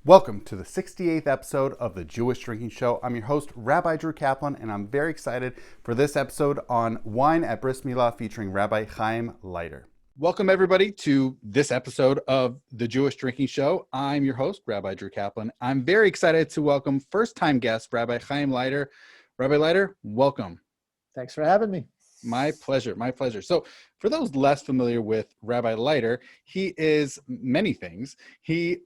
Welcome to the 68th episode of the Jewish Drinking Show. I'm your host, Rabbi Drew Kaplan, and I'm very excited for this episode on wine at Bris Milah featuring Rabbi Hayim Leiter. Welcome, everybody, to this episode of the Jewish Drinking Show. I'm your host, Rabbi Drew Kaplan. I'm very excited to welcome first-time guest, Rabbi Hayim Leiter. Rabbi Leiter, welcome. Thanks for having me. My pleasure. My pleasure. So for those less familiar with Rabbi Leiter, he is many things. He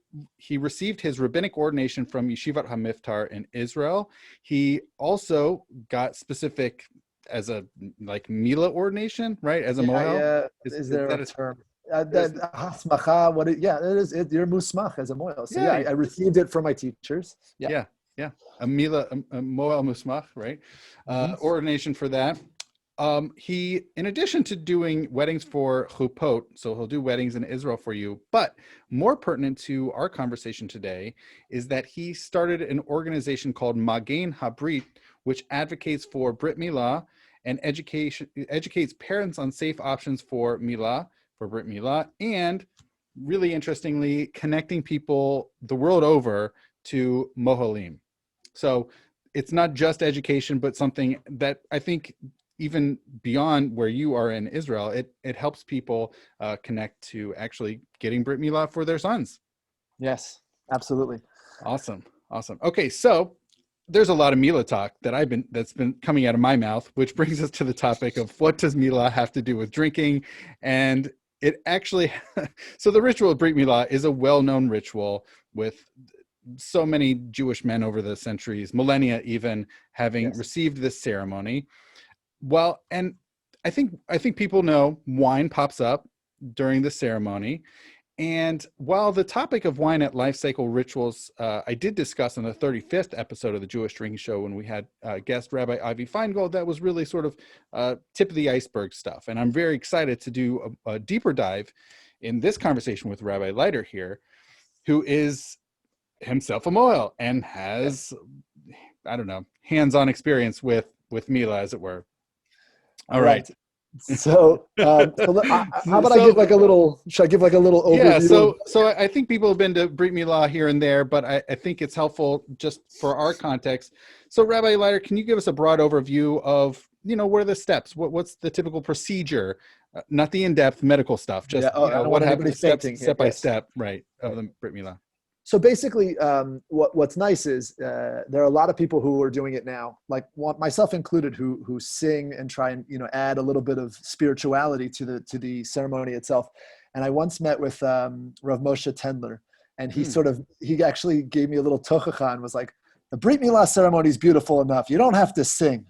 received his rabbinic ordination from Yeshivat HaMiftar in Israel. He also got specific as a Milah ordination, right? As a mohel. Is there a term? Hasmacha, it is. You're musmach as a mohel. So I received it from my teachers. Yeah. A Milah, a mohel musmach, right? Ordination for that. He, in addition to doing weddings for chupot, so he'll do weddings in Israel for you, but more pertinent to our conversation today is that he started an organization called Magen HaBrit, which advocates for Brit Milah and educates parents on safe options for Milah, for Brit Milah, and really interestingly, connecting people the world over to mohelim. So it's not just education, but something that I think even beyond where you are in Israel, it helps people connect to actually getting Brit Milah for their sons. Yes, absolutely. Awesome. Okay, so there's a lot of Milah talk that's been coming out of my mouth, which brings us to the topic of what does Milah have to do with drinking? And it actually, so the ritual of Brit Milah is a well-known ritual with so many Jewish men over the centuries, millennia even, having received this ceremony. Well, and I think people know wine pops up during the ceremony. And while the topic of wine at life cycle rituals, I did discuss on the 35th episode of the Jewish Drinking Show when we had guest Rabbi Avi Feingold, that was really sort of tip of the iceberg stuff. And I'm very excited to do a deeper dive in this conversation with Rabbi Leiter here, who is himself a mohel and has, hands-on experience with Milah, as it were. All right. So, how about I give like a little? Should I give like a little overview? Yeah. So I think people have been to Brit Milah here and there, but I think it's helpful just for our context. So, Rabbi Leiter, can you give us a broad overview of what are the steps? What's the typical procedure? Not the in-depth medical stuff. Just what happens step by step, right, of the Brit Milah. So basically, what's nice is there are a lot of people who are doing it now, like myself included, who sing and try and add a little bit of spirituality to the ceremony itself. And I once met with Rav Moshe Tendler, and he actually gave me a little tochacha and was like, the Brit Milah ceremony is beautiful enough. You don't have to sing.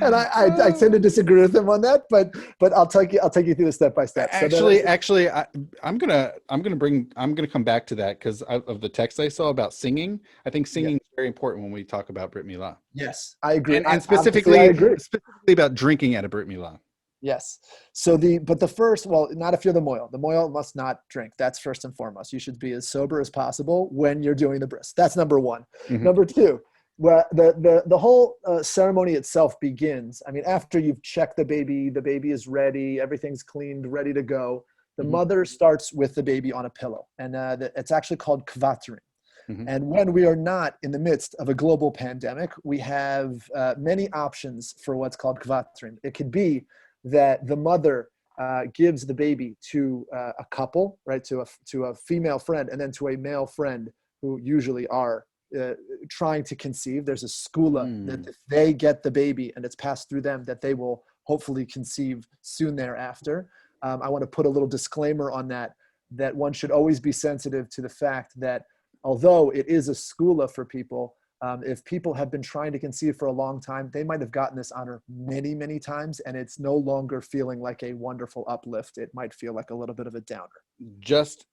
And I tend to disagree with him on that, but I'll take you through the step by step. Actually, I'm gonna come back to that because of the text I saw about singing. I think singing is very important when we talk about Brit Milah. Yes, I agree, and specifically about drinking at a Brit Milah. Yes. So the first, not if you're the mohel. The mohel must not drink. That's first and foremost. You should be as sober as possible when you're doing the bris. That's number one. Mm-hmm. Number two, where the whole ceremony itself begins. I mean, after you've checked the baby is ready, everything's cleaned, ready to go. The mother starts with the baby on a pillow, and it's actually called kvatrim. Mm-hmm. And when we are not in the midst of a global pandemic, we have many options for what's called kvatrim. It could be that the mother gives the baby to a couple, right, to a female friend, and then to a male friend who usually are trying to conceive. There's a skula that if they get the baby and it's passed through them, that they will hopefully conceive soon thereafter. I want to put a little disclaimer on that one should always be sensitive to the fact that although it is a skula for people, if people have been trying to conceive for a long time, they might have gotten this honor many, many times, and it's no longer feeling like a wonderful uplift. It might feel like a little bit of a downer. Just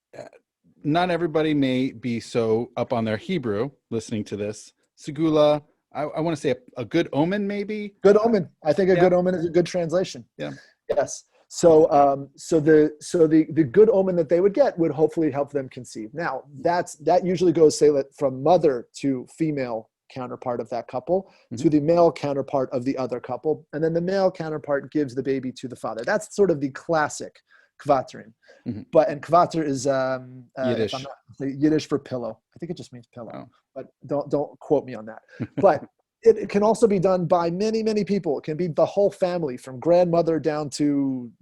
not everybody may be so up on their Hebrew listening to this. Segula, I want to say a good omen, maybe? Good omen. I think a good omen is a good translation. Yeah. Yes. So the good omen that they would get would hopefully help them conceive. Now that usually goes, say, from mother to female counterpart of that couple to the male counterpart of the other couple, and then the male counterpart gives the baby to the father. That's sort of the classic kvatrim. Mhm. And kvater is if Yiddish. I'm not Yiddish for pillow. I think it just means pillow, Oh. but don't quote me on that. But it can also be done by many, many people. It can be the whole family, from grandmother down to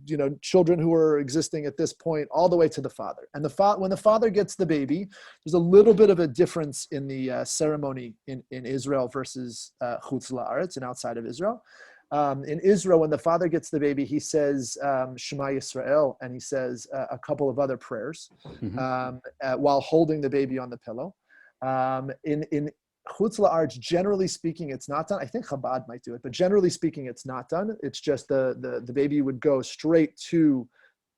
children who are existing at this point, all the way to the father. And when the father gets the baby, there's a little bit of a difference in the ceremony in Israel versus chutz la'aretz, and outside of Israel. In Israel, when the father gets the baby, he says Shema Yisrael, and he says a couple of other prayers while holding the baby on the pillow. In chutz la'aretz, generally speaking, it's not done. I think Chabad might do it, but generally speaking, it's not done. It's just the baby would go straight to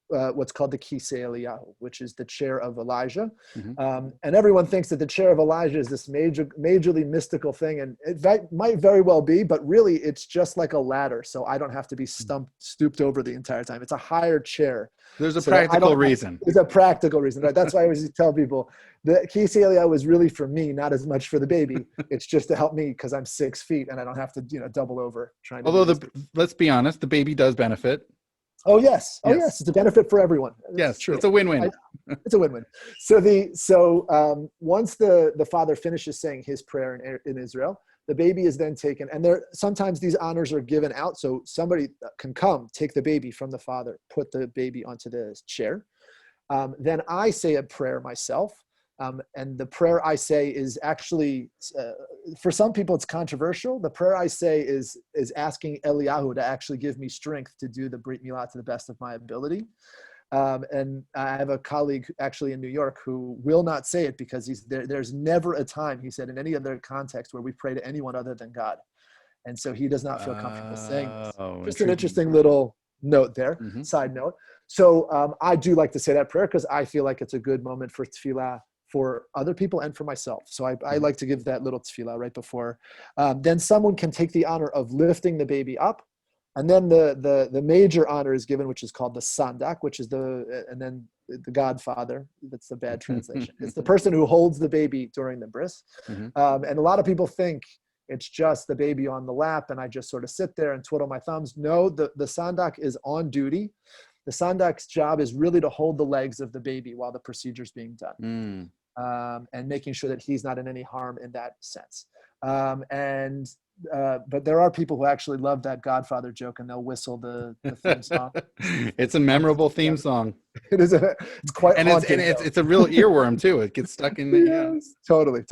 what's called the Kisei Eliyahu, which is the chair of Elijah. And everyone thinks that the chair of Elijah is this majorly mystical thing, and it might very well be, but really it's just like a ladder, so I don't have to be stooped over the entire time. It's a higher chair. There's a practical reason. There's a practical reason, right? That's why I always tell people the Kisei Eliyahu is really for me, not as much for the baby. It's just to help me because I'm 6 feet and I don't have to double over trying to. Although let's be honest, the baby does benefit. Oh yes. Yes. It's a benefit for everyone. Yes, true. It's a win-win. It's a win-win. So once the father finishes saying his prayer in Israel, the baby is then taken, and sometimes these honors are given out. So somebody can come, take the baby from the father, put the baby onto the chair. Then I say a prayer myself. And the prayer I say is actually, for some people, it's controversial. The prayer I say is asking Eliyahu to actually give me strength to do the Brit Milah to the best of my ability. And I have a colleague actually in New York who will not say it because there's never a time, he said, in any other context where we pray to anyone other than God. And so he does not feel comfortable saying this. Just an interesting little note there, side note. So I do like to say that prayer because I feel like it's a good moment for tefillah for other people and for myself. So I like to give that little tefillah right before. Then someone can take the honor of lifting the baby up. And then the major honor is given, which is called the sandak, which is and then the godfather. That's the bad translation. It's the person who holds the baby during the bris. And a lot of people think it's just the baby on the lap and I just sort of sit there and twiddle my thumbs. No, the sandak is on duty. The sandak's job is really to hold the legs of the baby while the procedure is being done. And making sure that he's not in any harm in that sense. But there are people who actually love that Godfather joke and they'll whistle the theme song. It's a memorable theme song. It's quite haunting. It's a real earworm too. It gets stuck in the Yes, totally.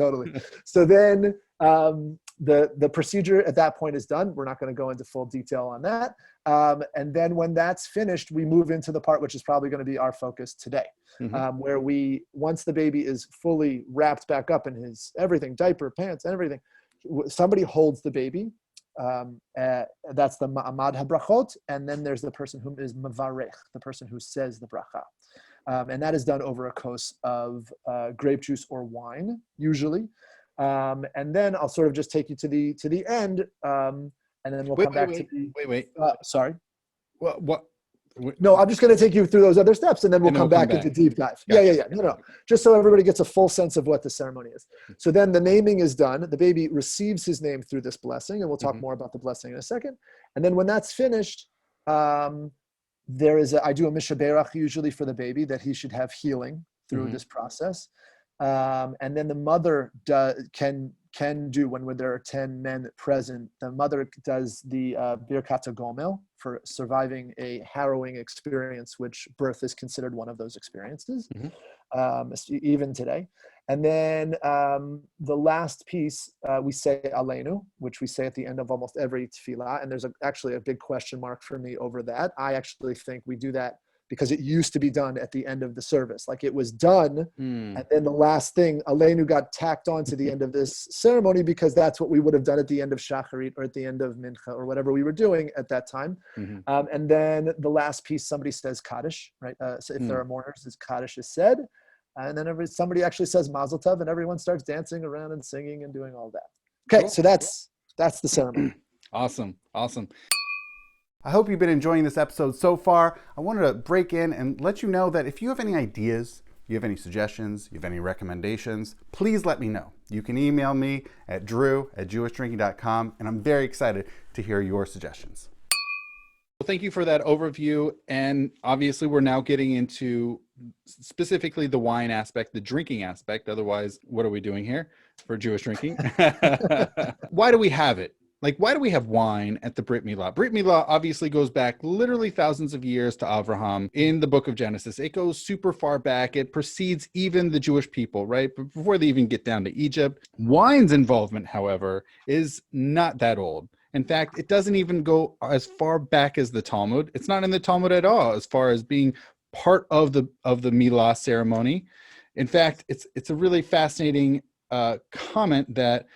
So then the procedure at that point is done. We're not going to go into full detail on that. And then when that's finished, we move into the part which is probably going to be our focus today, where once the baby is fully wrapped back up in his everything, diaper, pants, and everything, somebody holds the baby. That's the ma'amad habrachot, and then there's the person who is mavarech, the person who says the bracha. And that is done over a kos of grape juice or wine, usually. And then I'll sort of just take you to the end, and then we'll come back to the... Wait. Sorry. What? No, I'm just going to take you through those other steps, and then we'll come back into deep dive. Gotcha. Yeah. No. Just so everybody gets a full sense of what the ceremony is. So then the naming is done. The baby receives his name through this blessing, and we'll talk more about the blessing in a second. And then when that's finished, I do a mishaberach usually for the baby that he should have healing through this process. And then the mother can do, when there are 10 men present, the mother does the birkat gomel for surviving a harrowing experience, which birth is considered one of those experiences, even today. And then the last piece, we say Aleinu, which we say at the end of almost every tefillah. And there's actually a big question mark for me over that. I actually think we do that because it used to be done at the end of the service. Like it was done, and then the last thing, Aleinu, got tacked on to the end of this ceremony because that's what we would have done at the end of Shacharit or at the end of Mincha or whatever we were doing at that time. And then the last piece, somebody says Kaddish, right? So if there are mourners, Kaddish is said. And then somebody actually says Mazel Tov, and everyone starts dancing around and singing and doing all that. Okay, cool. So that's the ceremony. Awesome. I hope you've been enjoying this episode so far. I wanted to break in and let you know that if you have any ideas, you have any suggestions, you have any recommendations, please let me know. You can email me at drew@jewishdrinking.com, and I'm very excited to hear your suggestions. Well, thank you for that overview. And obviously, we're now getting into specifically the wine aspect, the drinking aspect. Otherwise, what are we doing here for Jewish drinking? Why do we have it? Like, why do we have wine at the Brit Milah? Brit Milah obviously goes back literally thousands of years to Avraham in the book of Genesis. It goes super far back. It precedes even the Jewish people, right? But before they even get down to Egypt. Wine's involvement, however, is not that old. In fact, it doesn't even go as far back as the Talmud. It's not in the Talmud at all as far as being part of the Milah ceremony. In fact, it's a really fascinating comment that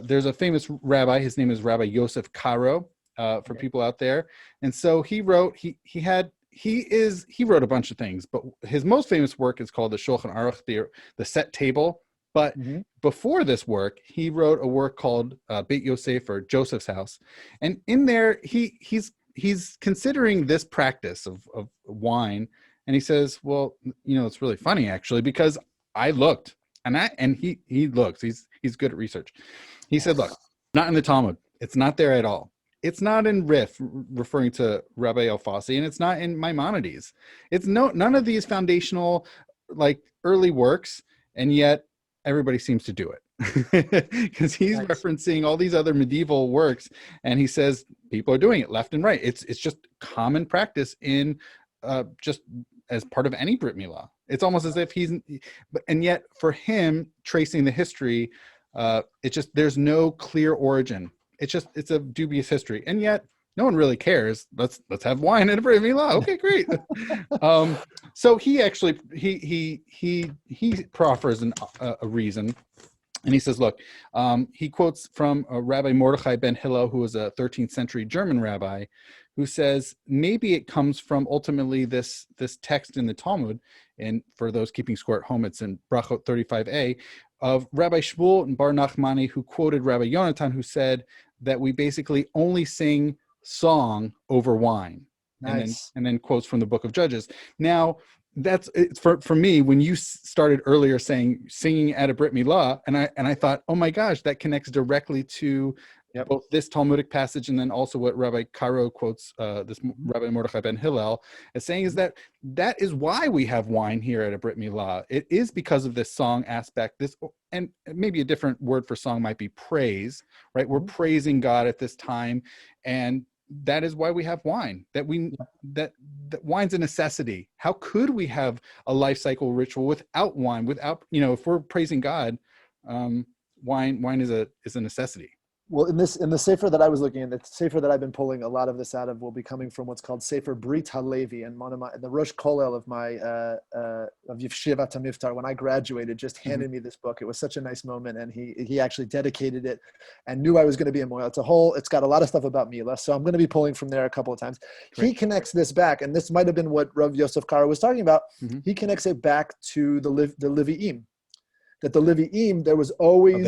there's a famous rabbi. His name is Rabbi Yosef Karo, for people out there. And so he wrote. He wrote a bunch of things, but his most famous work is called the Shulchan Aruch, the set table. But before this work, he wrote a work called Beit Yosef, or Joseph's House, and in there he's considering this practice of wine, and he says, well, it's really funny actually, because I looked, and he looks, he's good at research. He said, look, not in the Talmud, it's not there at all. It's not in Rif, referring to Rabbi Alfasi, and it's not in Maimonides. It's none of these foundational, like, early works, and yet everybody seems to do it because he's referencing all these other medieval works, and he says people are doing it left and right. It's just common practice in just as part of any Brit Milah. It's almost as if and yet for him, tracing the history, there's no clear origin. It's a dubious history, and yet no one really cares. Let's have wine at a Brit Milah. Okay, great. So he actually he proffers a reason, and he says, look, he quotes from Rabbi Mordechai ben Hillel, who was a 13th century German rabbi, who says maybe it comes from ultimately this text in the Talmud, and for those keeping score at home, it's in Brachot 35a, of Rabbi Shmuel and Bar Nachmani, who quoted Rabbi Yonatan, who said that we basically only sing song over wine. Nice. And then quotes from the book of Judges. Now, that's it for me. When you started earlier saying singing at a Brit Milah, and I thought, oh my gosh, that connects directly to both this Talmudic passage and then also what Rabbi Karo quotes, this Rabbi Mordechai ben Hillel, as saying is that is why we have wine here at a Brit Milah. It is because of this song aspect. This, and maybe a different word for song might be praise, right? We're praising God at this time, and that is why we have wine. That wine's a necessity. How could we have a life cycle ritual without wine? Without, if we're praising God, wine is a necessity. Well, in the Sefer that I was looking at, the Sefer that I've been pulling a lot of this out of will be coming from what's called Sefer Brit HaLevi, and the Rosh Kollel of my of Yeshivat HaMiftar, when I graduated, just handed me this book. It was such a nice moment, and he actually dedicated it and knew I was going to be a mohel. It's got a lot of stuff about Milah, so I'm going to be pulling from there a couple of times. Great. He connects this back, and this might have been what Rav Yosef Karo was talking about. He connects it back to the Levi'im. That the Levi'im, there was always...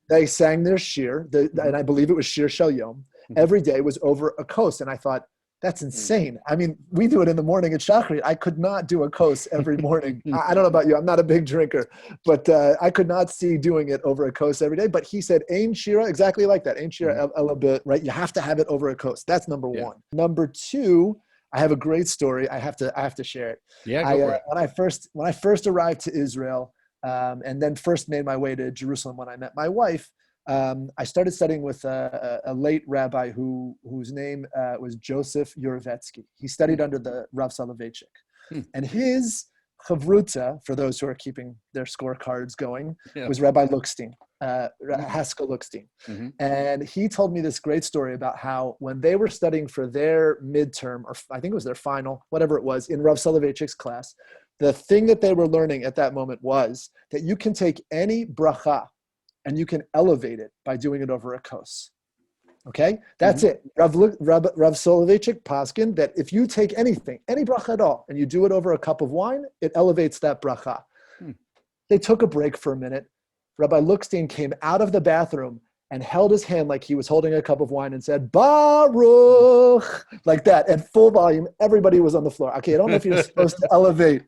They sang their shir, and I believe it was Shir Shel Yom. Every day was over a kos, and I thought, that's insane. I mean, we do it in the morning at Shachrit. I could not do a kos every morning. I don't know about you. I'm not a big drinker, but I could not see doing it over a kos every day. But he said, Ein Shira, exactly like that. Ein Shira Elabit, right? You have to have it over a kos. That's number one. Number two, I have a great story. I have to share it. Yeah, go for it. When I first arrived to Israel, and then first made my way to Jerusalem when I met my wife, I started studying with a late rabbi whose name was Joseph Yurovetsky. He studied under the Rav Soloveitchik. And his chavruta, for those who are keeping their scorecards going, was Rabbi Lookstein, Haskell Lookstein. And he told me this great story about how when they were studying for their midterm, or I think it was their final, whatever it was, in Rav Soloveitchik's class, the thing that they were learning at that moment was that you can take any bracha and you can elevate it by doing it over a kos. Okay? That's it. Rav Soloveitchik paskin that if you take anything, any bracha at all, and you do it over a cup of wine, it elevates that bracha. They took a break for a minute. Rabbi Lookstein came out of the bathroom and held his hand like he was holding a cup of wine and said, Baruch, like that, at full volume. Everybody was on the floor. Okay, I don't know if you're supposed to elevate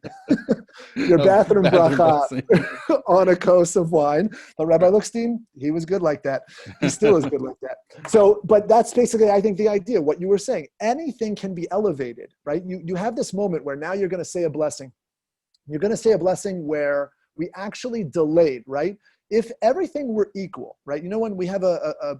your bathroom bracha on a kos of wine, but Rabbi Lookstein, he was good like that. He still is good like that. So, but that's basically, I think, the idea, what you were saying. Anything can be elevated, right? You have this moment where now you're going to say a blessing. You're going to say a blessing where we actually delayed, right? If everything were equal, right? You know, when we have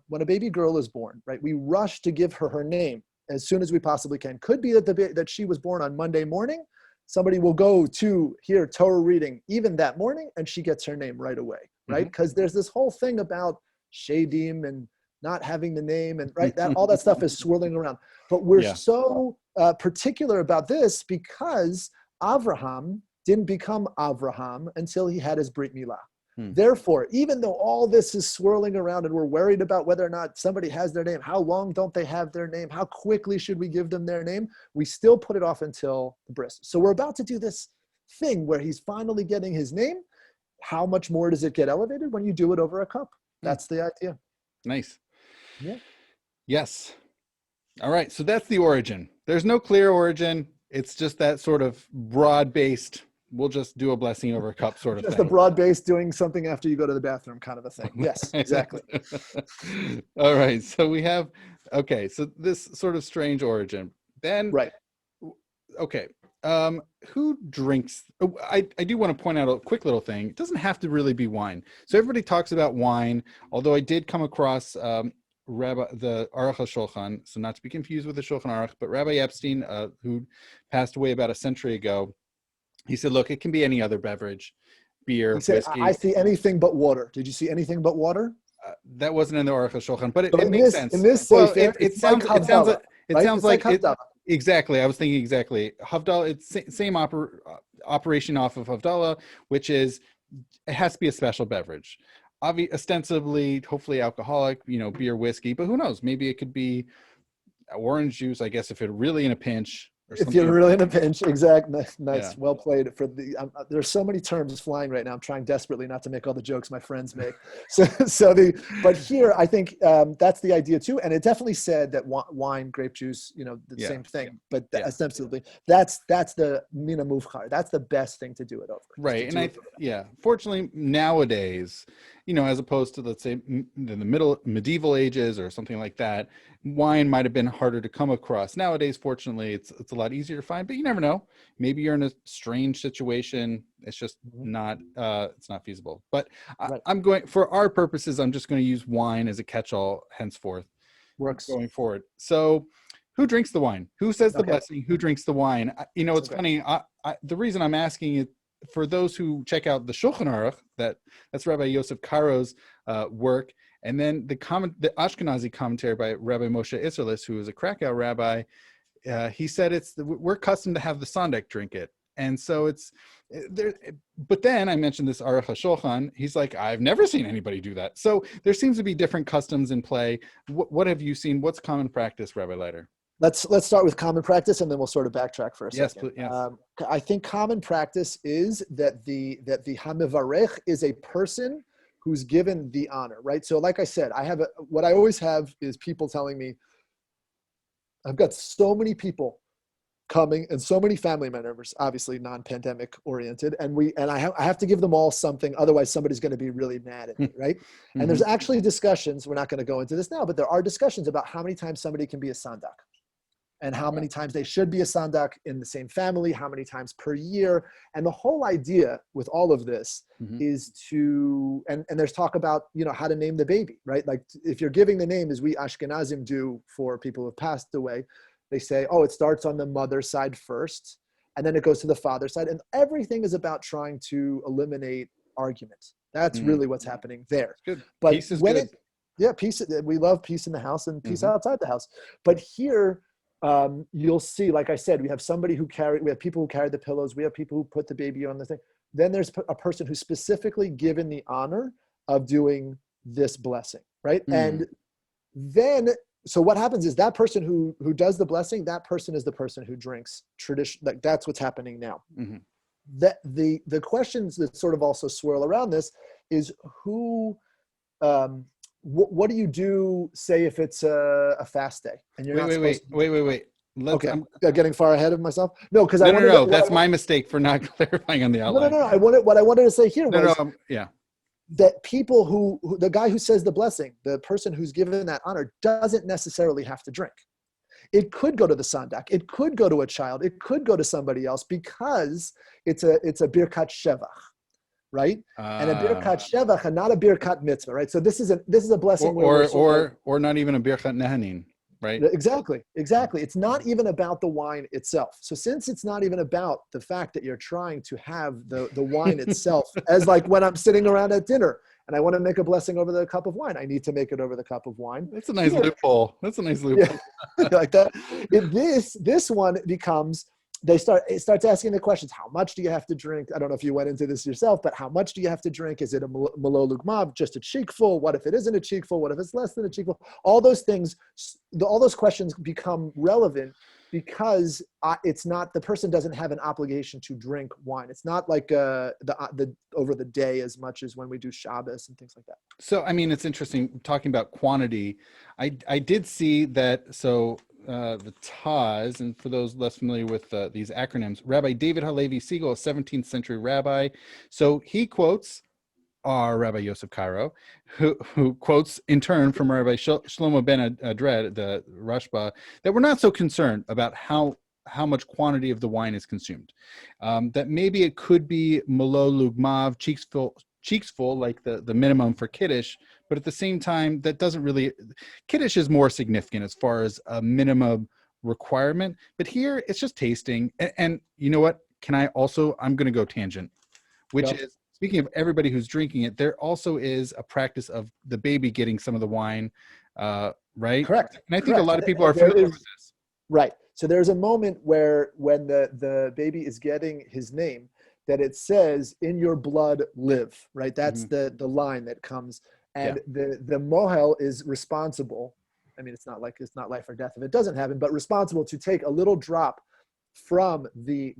when a baby girl is born, right? We rush to give her her name as soon as we possibly can. Could be that she was born on Monday morning. Somebody will go to hear Torah reading even that morning, and she gets her name right away, right? Because there's this whole thing about shadim and not having the name, and right, that all that stuff is swirling around. But we're so particular about this because Avraham didn't become Avraham until he had his Brit Milah. Therefore, even though all this is swirling around and we're worried about whether or not somebody has their name, how long don't they have their name, how quickly should we give them their name, we still put it off until the bris. So we're about to do this thing where he's finally getting his name. How much more does it get elevated when you do it over a cup? That's the idea. Nice. Yeah. Yes. All right. So that's the origin. There's no clear origin. It's just that sort of broad-based, we'll just do a blessing over a cup sort of thing. Just a broad-based doing something after you go to the bathroom kind of a thing. Yes, exactly. All right. So we have, okay. So this sort of strange origin. Then, right. Okay. Who drinks? Oh, I do want to point out a quick little thing. It doesn't have to really be wine. So everybody talks about wine, although I did come across the Aruch HaShulchan, so not to be confused with the Shulchan Aruch, but Rabbi Epstein, who passed away about a century ago, he said, look, it can be any other beverage, beer, whiskey. I see anything but water. Did you see anything but water? That wasn't in the Aruch HaShulchan, but it makes sense. In this well, sefer, it sounds like Havdalah. Exactly. I was thinking exactly. Havdalah, it's same operation off of Havdalah, which is, it has to be a special beverage. Ostensibly, hopefully alcoholic, beer, whiskey, but who knows? Maybe it could be orange juice, I guess, if you're really in a pinch. If you're really in a pinch, exactly. Nice, yeah. Well played. There's so many terms flying right now. I'm trying desperately not to make all the jokes my friends make. But here, I think that's the idea too. And it definitely said that wine, grape juice, the same thing. But ostensibly, that's the mina muvchar. That's the best thing to do it over. Right, and fortunately nowadays, as opposed to, let's say, in the medieval ages or something like that, wine might have been harder to come across. Nowadays, fortunately, it's a lot easier to find, but you never know. Maybe you're in a strange situation. It's just not feasible. But right. I'm going, for our purposes, I'm just going to use wine as a catch-all henceforth. Works. Going forward. So who drinks the wine? Who says the blessing? Who drinks the wine? It's funny. The reason I'm asking it, for those who check out the Shulchan Aruch, that's Rabbi Yosef Karo's work, and then the Ashkenazi commentary by Rabbi Moshe Isserlis, who is a Krakow rabbi, he said we're accustomed to have the Sondek drink it, and so it's there. But then I mentioned this Aruch HaShulchan. He's like, I've never seen anybody do that. So there seems to be different customs in play. What have you seen? What's common practice, Rabbi Leiter? Let's start with common practice, and then we'll sort of backtrack for a second. Yes. I think common practice is that the hamivarech is a person who's given the honor, right? So, like I said, what I always have is people telling me, I've got so many people coming and so many family members, obviously non-pandemic oriented, and I have to give them all something, otherwise somebody's going to be really mad at me, right? And there's actually discussions. We're not going to go into this now, but there are discussions about how many times somebody can be a sandak, and how many times they should be a sandak in the same family, how many times per year. And the whole idea with all of this is to, and there's talk about, how to name the baby, right? Like if you're giving the name, as we Ashkenazim do for people who have passed away, they say, it starts on the mother's side first, and then it goes to the father's side. And everything is about trying to eliminate argument. That's really what's happening there. Good. But peace is good. Peace. We love peace in the house and peace outside the house. But here, you'll see, like I said, we have people who carry the pillows. We have people who put the baby on the thing. Then there's a person who's specifically given the honor of doing this blessing, right? And then, so what happens is that person who does the blessing, that person is the person who drinks tradition. Like that's what's happening now. That the questions that sort of also swirl around this is who what do you do, say, if it's a fast day and you're Wait. Okay, getting far ahead of myself. No, because no. That's my mistake for not clarifying on the outline. No. What I wanted to say here was yeah. that people who the guy who says the blessing, the person who's given that honor, doesn't necessarily have to drink. It could go to the sandak. It could go to a child. It could go to somebody else because it's a birkat shevach, right? And a birkat shevach, and not a birkat mitzvah, right? So this is a blessing or not even a birkat nehanin, right? Exactly. It's not even about the wine itself. So since it's not even about the fact that you're trying to have the wine itself, as like when I'm sitting around at dinner and I want to make a blessing over the cup of wine, I need to make it over the cup of wine. That's a nice loophole. Yeah. Like that. This one becomes, it starts asking the questions. How much do you have to drink? I don't know if you went into this yourself, but how much do you have to drink? Is it a malo lugmav, just a cheekful? What if it isn't a cheekful? What if it's less than a cheekful? All those things, all those questions become relevant because it's not, the person doesn't have an obligation to drink wine. It's not like the over the day as much as when we do Shabbos and things like that. So, I mean, it's interesting talking about quantity. I did see that. So the Taz, and for those less familiar with these acronyms, Rabbi David Halevi Siegel, a 17th century rabbi. So he quotes our Rabbi Yosef Cairo, who quotes in turn from Rabbi Shlomo ben Adred, the Rashba, that we're not so concerned about how much quantity of the wine is consumed. That maybe it could be malo lugmav, cheeks full, like the minimum for Kiddush, but at the same time, that doesn't really, Kiddush is more significant as far as a minimum requirement, but here it's just tasting. And you know what, I'm going to go tangent, which is, speaking of everybody who's drinking it, there also is a practice of the baby getting some of the wine, right? Correct. And I think a lot of people are familiar with this. Right. So there's a moment when the baby is getting his name, that it says, "In your blood live," right? That's the line that comes. And the mohel is responsible. I mean, it's not life or death if it doesn't happen, but responsible to take a little drop from the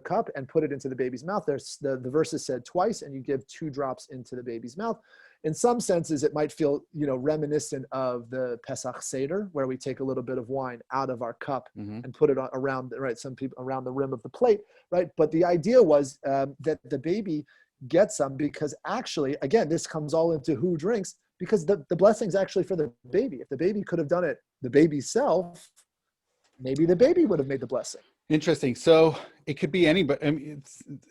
cup and put it into the baby's mouth. There's the verse is said twice, and you give 2 drops into the baby's mouth. In some senses, it might feel, reminiscent of the Pesach Seder, where we take a little bit of wine out of our cup and put it around, right? Some people around the rim of the plate, right? But the idea was that the baby gets some, because actually, again, this comes all into who drinks, because the blessing's actually for the baby. If the baby could have done it, the baby's self, maybe the baby would have made the blessing. Interesting. So it could be anybody. I mean,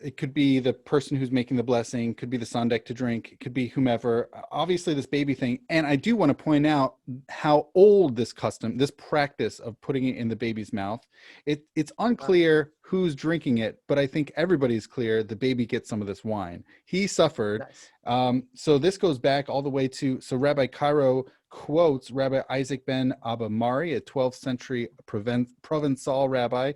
it could be the person who's making the blessing, could be the sandek to drink, it could be whomever. Obviously, this baby thing. And I do want to point out how old this practice of putting it in the baby's mouth. It's unclear who's drinking it, but I think everybody's clear the baby gets some of this wine. He suffered. Nice. So this goes back all the way to, Rabbi Cairo quotes Rabbi Isaac ben Abba Mari, a 12th century Provençal rabbi,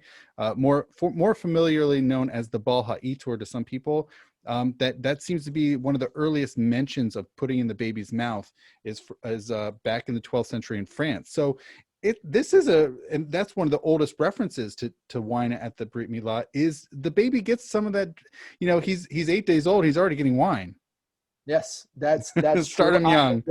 more familiarly known as the Baal Ha'itor to some people. That seems to be one of the earliest mentions of putting in the baby's mouth is back in the 12th century in France. So and that's one of the oldest references to wine at the Brit Milah, is the baby gets some of that. He's 8 days old, he's already getting wine. Yes, that's start him young.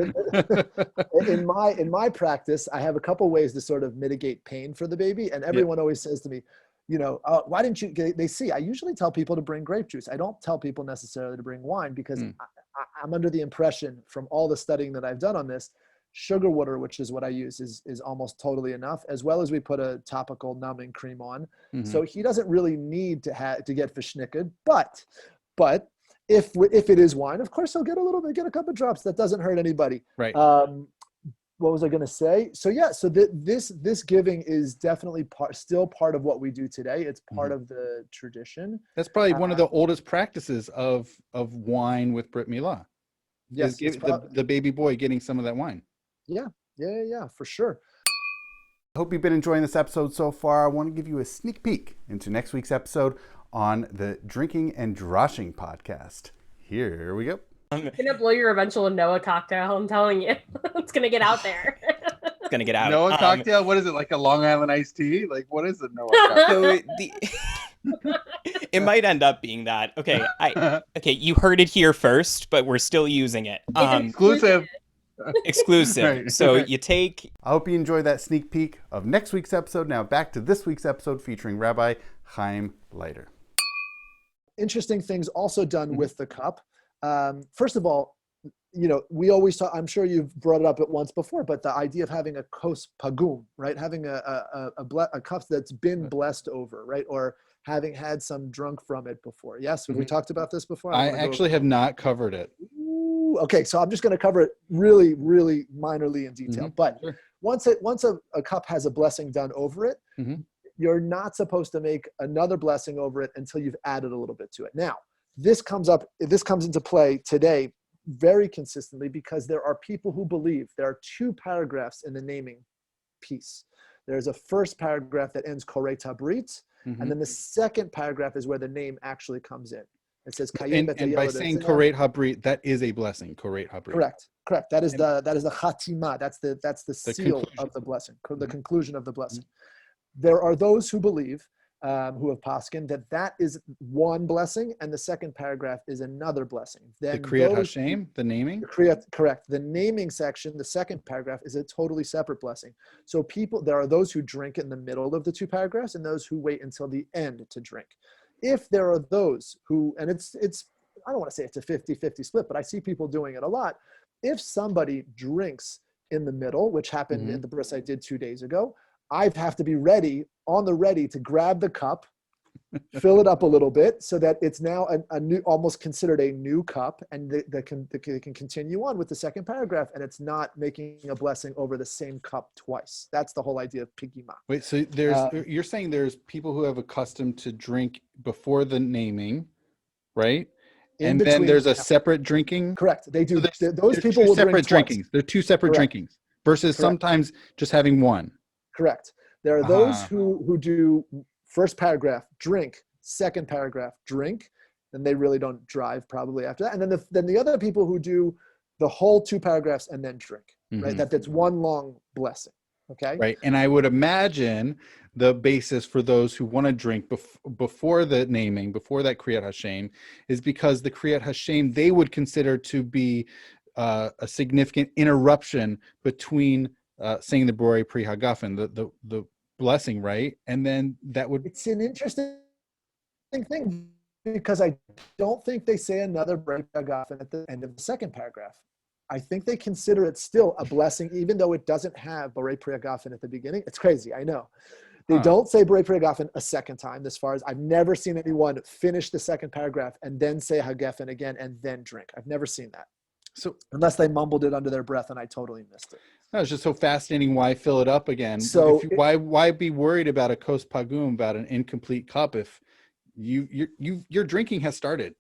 In my practice, I have a couple ways to sort of mitigate pain for the baby, and everyone always says to me, why didn't you? They see, I usually tell people to bring grape juice. I don't tell people necessarily to bring wine, because I'm under the impression from all the studying that I've done on this, sugar water, which is what I use, is almost totally enough, as well as we put a topical numbing cream on. So he doesn't really need to get verschnicked, but if it is wine, of course he'll get a couple of drops. That doesn't hurt anybody. Right. What was I going to say? So this giving is definitely still part of what we do today. It's part of the tradition. That's probably one of the oldest practices of wine with Brit Milah. Yes, the baby boy getting some of that wine. Yeah, for sure. I hope you've been enjoying this episode so far. I want to give you a sneak peek into next week's episode on the Drinking and Droshing podcast. Here we go. I'm gonna blow your eventual Noah cocktail. I'm telling you, it's gonna get out there. It's gonna get out. Noah cocktail? What is it, like a Long Island iced tea? Like, what is a Noah cocktail? So it might end up being that. Okay, you heard it here first, but we're still using it. Exclusive. Exclusive. Right. So you take. I hope you enjoyed that sneak peek of next week's episode. Now back to this week's episode featuring Rabbi Hayim Leiter. Interesting things also done with the cup. First of all, we always talk, I'm sure you've brought it up at once before, but the idea of having a kos pagum, right? Having a cup that's been blessed over, right? Or having had some drunk from it before. Yes, we talked about this before. I actually have not covered it. Ooh, okay, so I'm just going to cover it really, really minorly in detail. But Sure. once a cup has a blessing done over it, you're not supposed to make another blessing over it until you've added a little bit to it. Now, this comes into play today very consistently because there are people who believe there are two paragraphs in the naming piece. There's a first paragraph that ends korei tabrit, and then the second paragraph is where the name actually comes in. It says And by saying korei habrit, that is a blessing. Korei habrit. Correct. That is the chatima. That's the seal of the blessing, the conclusion of the blessing. There are those who believe, who have paskin, that is one blessing, and the second paragraph is another blessing. Then the Kriyat Hashem, the naming? Correct. The naming section, the second paragraph, is a totally separate blessing. So there are those who drink in the middle of the two paragraphs and those who wait until the end to drink. If there are those who, and it's I don't want to say it's a 50-50 split, but I see people doing it a lot. If somebody drinks in the middle, which happened in the bris I did 2 days ago, I have to be on the ready to grab the cup, fill it up a little bit so that it's now a new, almost considered a new cup, and they can continue on with the second paragraph, and it's not making a blessing over the same cup twice. That's the whole idea of pigima. Wait, so you're saying there's people who have accustomed to drink before the naming, right? And then there's a separate drinking? Correct. They do. So those people will drink drinkings. They're two separate drinkings versus sometimes just having one. Correct. There are those who do first paragraph, drink, second paragraph, drink, and they really don't drive probably after that. And then the other people who do the whole two paragraphs and then drink, right? That's one long blessing. Okay. Right. And I would imagine the basis for those who want to drink before the naming, before that Kriyat Hashem, is because the Kriyat Hashem they would consider to be a significant interruption between saying the Borei Pri Hagafen, the blessing, right? And then that would... It's an interesting thing because I don't think they say another Borei Pri Hagafen at the end of the second paragraph. I think they consider it still a blessing, even though it doesn't have Borei Pri Hagafen at the beginning. It's crazy, I know. They don't say Borei Pri Hagafen a second time, as far as I've never seen anyone finish the second paragraph and then say Hagafen again and then drink. I've never seen that. So unless they mumbled it under their breath and I totally missed it. No, it's just so fascinating. Why fill it up again? So why be worried about a kos pagum, about an incomplete cup, if your drinking has started?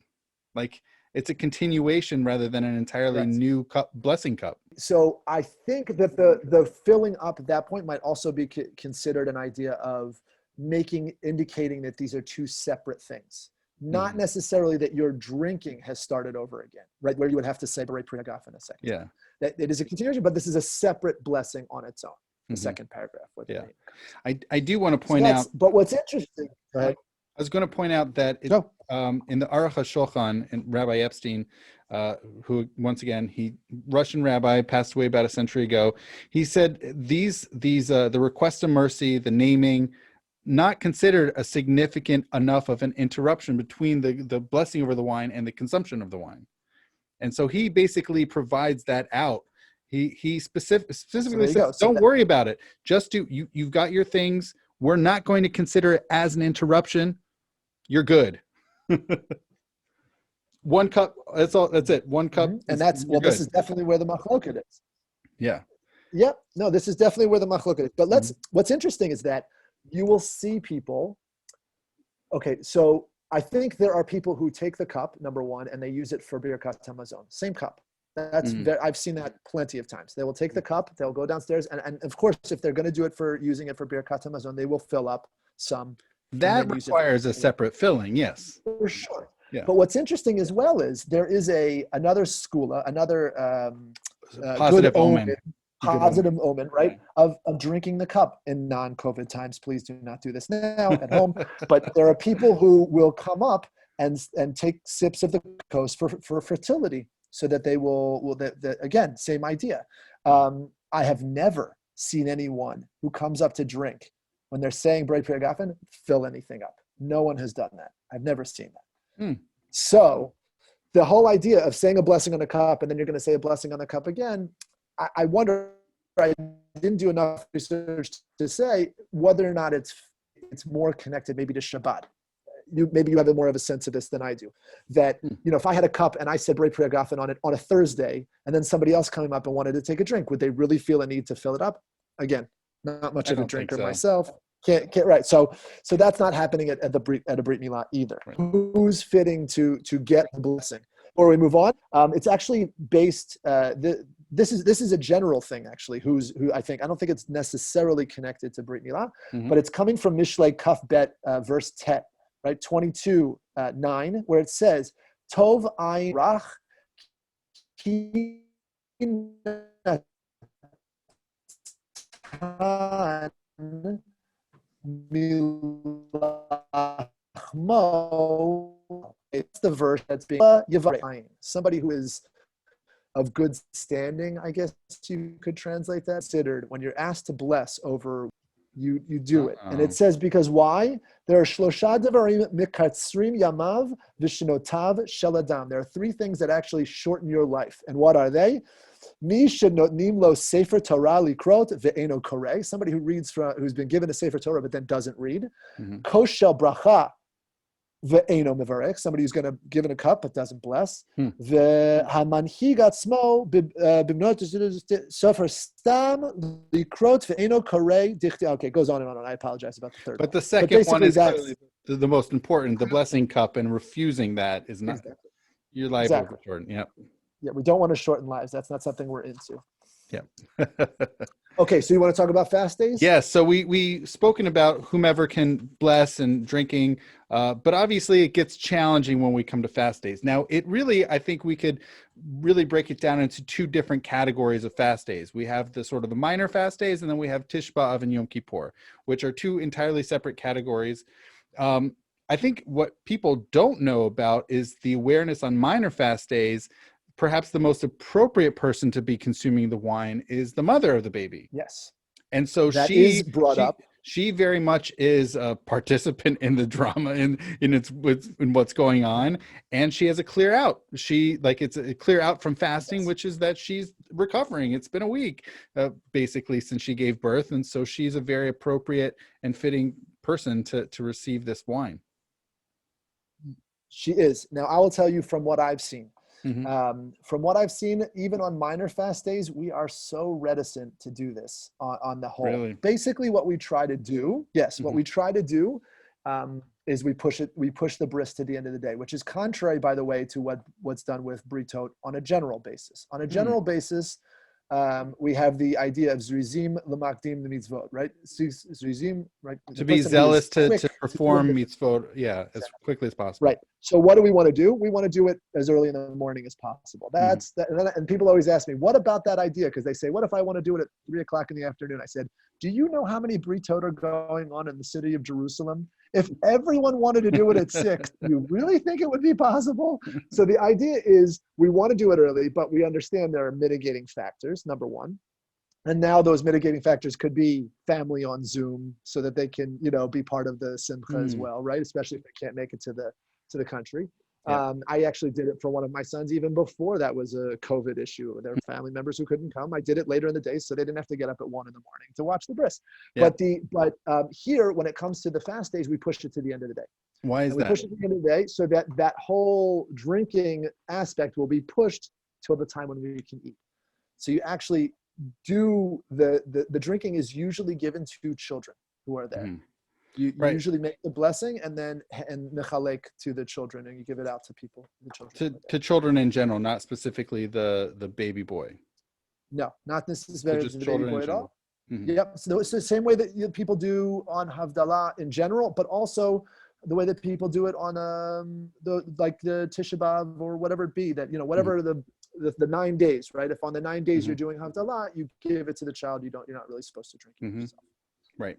Like, it's a continuation rather than an entirely new cup, blessing cup. So I think that the filling up at that point might also be considered an idea of indicating that these are two separate things. Not necessarily that your drinking has started over again, right? Where you would have to say Borei Pri Hagafen in a second. Yeah. That it is a continuation, but this is a separate blessing on its own. The second paragraph. I do want to point out. But what's interesting, go ahead. I was going to point out that in the Aruch HaShulchan, and Rabbi Epstein, who once again, Russian rabbi, passed away about a century ago. He said the request of mercy, the naming, not considered a significant enough of an interruption between the blessing over the wine and the consumption of the wine. And so he basically provides that out. He specifically says, don't worry about it. Just you've got your things. We're not going to consider it as an interruption. You're good. One cup. That's all. That's it. One cup. And this is definitely where the machloket is. Yeah. Yep. No, this is definitely where the machloket is. But what's interesting is that you will see people. Okay. So I think there are people who take the cup, number one, and they use it for Birkat Hamazon. Same cup. I've seen that plenty of times. They will take the cup, they'll go downstairs, and of course, if they're going to do it for using it for Birkat Hamazon, they will fill up some. That requires a separate filling, yes. For sure. Yeah. But what's interesting as well is there is another skula, another positive omen. Positive omen, right? Of drinking the cup in non-COVID times. Please do not do this now at home. But there are people who will come up and take sips of the kos for fertility. so that they will that again, same idea. I have never seen anyone who comes up to drink when they're saying Brei Pri Hagafen, fill anything up. No one has done that. I've never seen that. So the whole idea of saying a blessing on a cup and then you're going to say a blessing on the cup again, I wonder, I didn't do enough research to say whether or not it's more connected maybe to Shabbat. Maybe you have more of a sense of this than I do. That, if I had a cup and I said Brei Pri Hagafen on it on a Thursday, and then somebody else came up and wanted to take a drink, would they really feel a need to fill it up? Again, not much of a drinker myself. Can't right. So that's not happening at a Brit Milah either. Right. Who's fitting to get the blessing? Before we move on, it's actually based. This is a general thing actually. Who I don't think it's necessarily connected to Brit Milah, but it's coming from Mishlei Kaf Bet verse 10. Right, 22:9, where it says, "Tov ayin rach ki natan milachmo." It's the verse that's being somebody who is of good standing, I guess you could translate that. Considered when you're asked to bless over. You do it. And it says, because why? There are shlosha devarim mikatzrim yamav v'shnotav shel adam. There are three things that actually shorten your life. And what are they? Mi shenotnim lo sefer Torah likrot ve'eno koreh. Somebody who's been given a sefer Torah but then doesn't read. Kosh shel bracha ve'eno mevarech. Somebody who's going to give in a cup but doesn't bless. Ve'hamanhig atzmo b'bnot sofer stam likrot ve'eno korei dichti. Okay, it goes on and on. I apologize about the third. But the second one is the most important. The blessing cup, and refusing that is not. Exactly. Your life will shorten. Yep. Yeah, we don't want to shorten lives. That's not something we're into. Yeah. Okay, so you want to talk about fast days? Yes. So we spoken about whomever can bless and drinking, but obviously it gets challenging when we come to fast days. Now, I think we could really break it down into two different categories of fast days. We have the sort of the minor fast days, and then we have Tish B'Av and Yom Kippur, which are two entirely separate categories. I think what people don't know about is the awareness on minor fast days. Perhaps the most appropriate person to be consuming the wine is the mother of the baby. Yes. And so that is brought up. She very much is a participant in the drama in what's going on. And she has a clear out. It's a clear out from fasting, yes. Which is that she's recovering. It's been a week, basically, since she gave birth. And so she's a very appropriate and fitting person to receive this wine. She is. Now, I will tell you from what I've seen. From what I've seen, even on minor fast days, we are so reticent to do this on the whole. Really? Basically, what we try to do, what we try to do is we push the bris to the end of the day, which is contrary, by the way, to what's done with britot on a general basis. On a general basis, we have the idea of zrizim l'makdim the mitzvot, right? Zrizim, right? To be zealous to perform mitzvot, as quickly as possible. Right. So what do we want to do? We want to do it as early in the morning as possible. And people always ask me, what about that idea? Because they say, what if I want to do it at 3:00 in the afternoon? I said, do you know how many britot are going on in the city of Jerusalem? If everyone wanted to do it at 6, do you really think it would be possible? So the idea is we want to do it early, but we understand there are mitigating factors, number one. And now those mitigating factors could be family on Zoom so that they can, be part of the simcha as well, right? Especially if they can't make it to the country. Yeah. I actually did it for one of my sons even before that was a COVID issue. There were family members who couldn't come. I did it later in the day so they didn't have to get up at 1 a.m. to watch the bris. Yeah. But here, when it comes to the fast days, we push it to the end of the day. Why is that? We push it to the end of the day so that whole drinking aspect will be pushed till the time when we can eat. So you actually do the drinking is usually given to children who are there. You usually make the blessing and mechalek to the children, and you give it out to people. To children in general, not specifically the baby boy. No, not necessarily the baby boy at all. Mm-hmm. Yep. So it's the same way that people do on Havdalah in general, but also the way that people do it on the Tisha B'Av or whatever it be. That whatever the 9 days, right? If on the 9 days you're doing Havdalah, you give it to the child. You're not really supposed to drink it yourself. Right.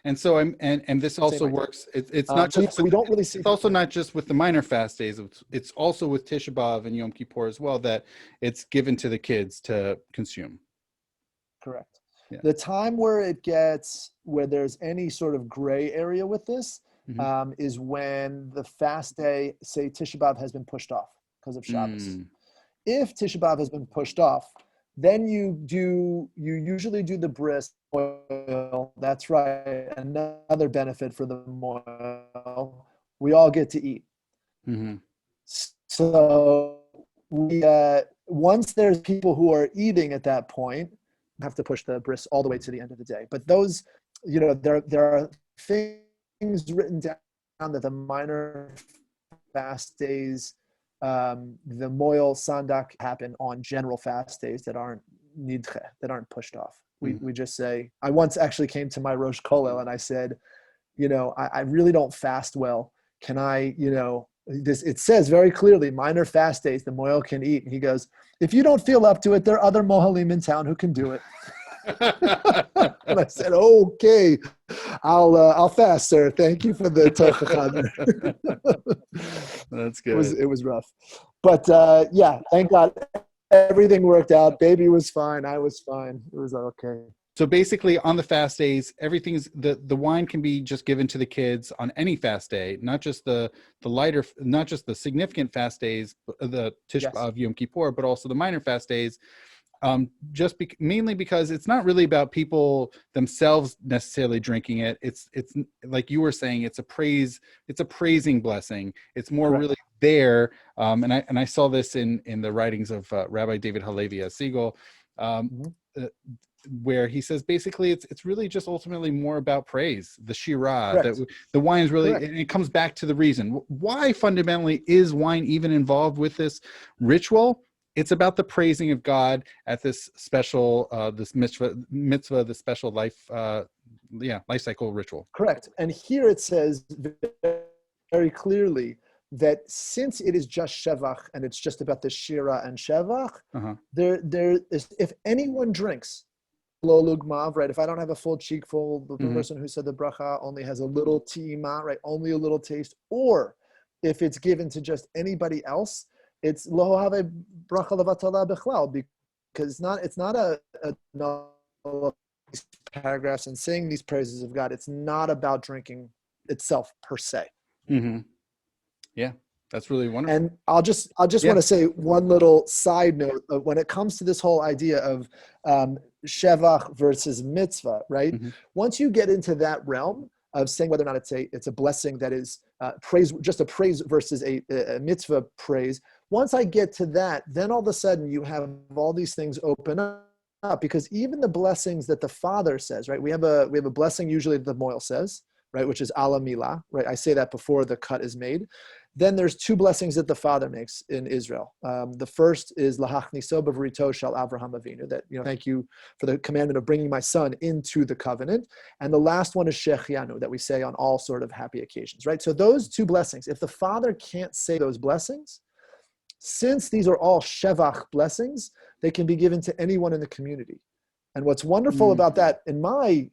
And so and this also idea. works. It's not So, just so we don't really see. it's also not just with the minor fast days. It's also with Tisha B'Av and Yom Kippur as well, that it's given to the kids to consume. Correct. Yeah. The time where there's any sort of gray area with this is when the fast day, say Tisha B'Av, has been pushed off because of Shabbos. If Tisha B'Av has been pushed off, then you usually do the bris oil. That's right. Another benefit for the mohel. We all get to eat. So once there's people who are eating at that point, have to push the bris all the way to the end of the day. But those, there are things written down that the minor fast days, the mohel sandak happen on general fast days that aren't nidche, that aren't pushed off. We just say, I once actually came to my Rosh Kollel and I said, I really don't fast well. Can I, it says very clearly, minor fast days, the mohel can eat. And he goes, if you don't feel up to it, there are other mohelim in town who can do it. And I said, okay, I'll fast, sir. Thank you for the tochachaner. That's good. It was rough. But yeah, thank God. Everything worked out. Baby was fine. I was fine. It was okay. So basically on the fast days, everything's the wine can be just given to the kids on any fast day, not just the lighter, not just the significant fast days, the Tisha B'Av, Yom Kippur, but also the minor fast days. Mainly because it's not really about people themselves necessarily drinking it. It's like you were saying, it's a praising blessing. It's more Correct. really there. And I saw this in the writings of Rabbi David Halevi Siegel, where he says basically it's really just ultimately more about praise, the shirah. That the wine is really, and it comes back to the reason why fundamentally is wine even involved with this ritual. It's about the praising of God at this special this mitzvah, the special life cycle ritual. Correct. And here it says very clearly that since it is just shevach and it's just about the shira and shevach, there is, if anyone drinks lo lugmav, right? If I don't have a full cheekful, the person who said the bracha only has a little tima, right? Only a little taste. Or if it's given to just anybody else, it's lo have bracha levatala bechlal, because it's not a paragraphs and saying these praises of God. It's not about drinking itself per se. Yeah, that's really wonderful. And I'll just want to say one little side note of when it comes to this whole idea of shevach versus mitzvah, right? Once you get into that realm of saying whether or not it's a blessing that is praise, just a praise versus a mitzvah praise. Once I get to that, then all of a sudden you have all these things open up, because even the blessings that the Father says, right? We have a blessing usually that the mohel says, right, which is ala milah, right? I say that before the cut is made. Then there's two blessings that the Father makes in Israel. The first is lahachniso b'vrito shel Avraham Avinu, that, thank you for the commandment of bringing my son into the covenant. And the last one is shechianu, that we say on all sort of happy occasions, right? So those two blessings, if the Father can't say those blessings, since these are all shevach blessings, they can be given to anyone in the community. And what's wonderful about that, in my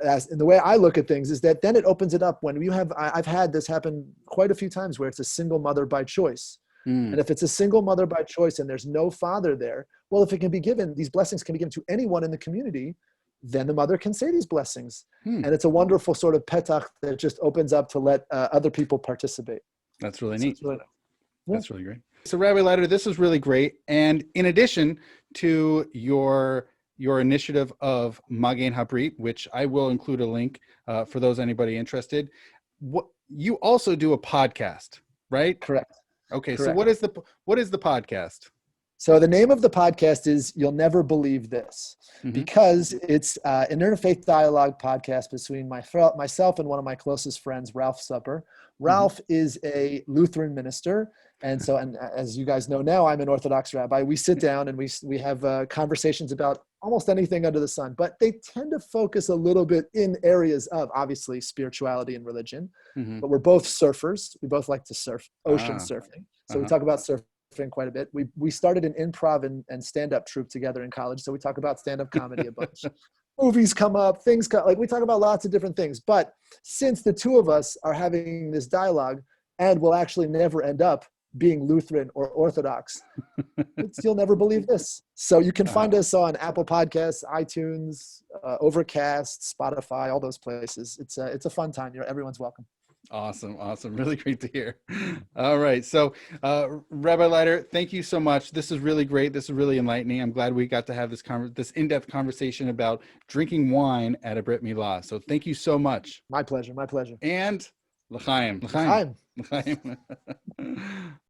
as in the way I look at things, is that then it opens it up when you have, I've had this happen quite a few times where it's a single mother by choice. And if it's a single mother by choice and there's no father there, well, if it can be given, these blessings can be given to anyone in the community, then the mother can say these blessings. And it's a wonderful sort of petach that just opens up to let other people participate. That's really neat. Really nice. That's really great. So Rabbi Leiter, this was really great. And in addition to your initiative of Magen Habrit, which I will include a link for those anybody interested. What you also do a podcast, right? Correct. Okay. Correct. So what is the podcast? So the name of the podcast is You'll Never Believe This, because it's an interfaith dialogue podcast between myself and one of my closest friends, Ralph Supper. Ralph is a Lutheran minister. And so, and as you guys know now, I'm an Orthodox rabbi. We sit down and we have conversations about almost anything under the sun, but they tend to focus a little bit in areas of, obviously, spirituality and religion. But we're both surfers. We both like to surf, ocean surfing. So we talk about surfing quite a bit. We started an improv and stand-up troupe together in college, so we talk about stand-up comedy a bunch. movies come up, things come, like we talk about lots of different things. But since the two of us are having this dialogue and will actually never end up being Lutheran or Orthodox, you'll never believe this. So you can find us on Apple Podcasts, iTunes, Overcast, Spotify, all those places. It's a fun time. Everyone's welcome. Awesome. Really great to hear. All right. So, Rabbi Leiter, thank you so much. This is really great. This is really enlightening. I'm glad we got to have this in-depth conversation about drinking wine at a Brit Milah. So thank you so much. My pleasure. And L'chaim. L'chaim. L'chaim.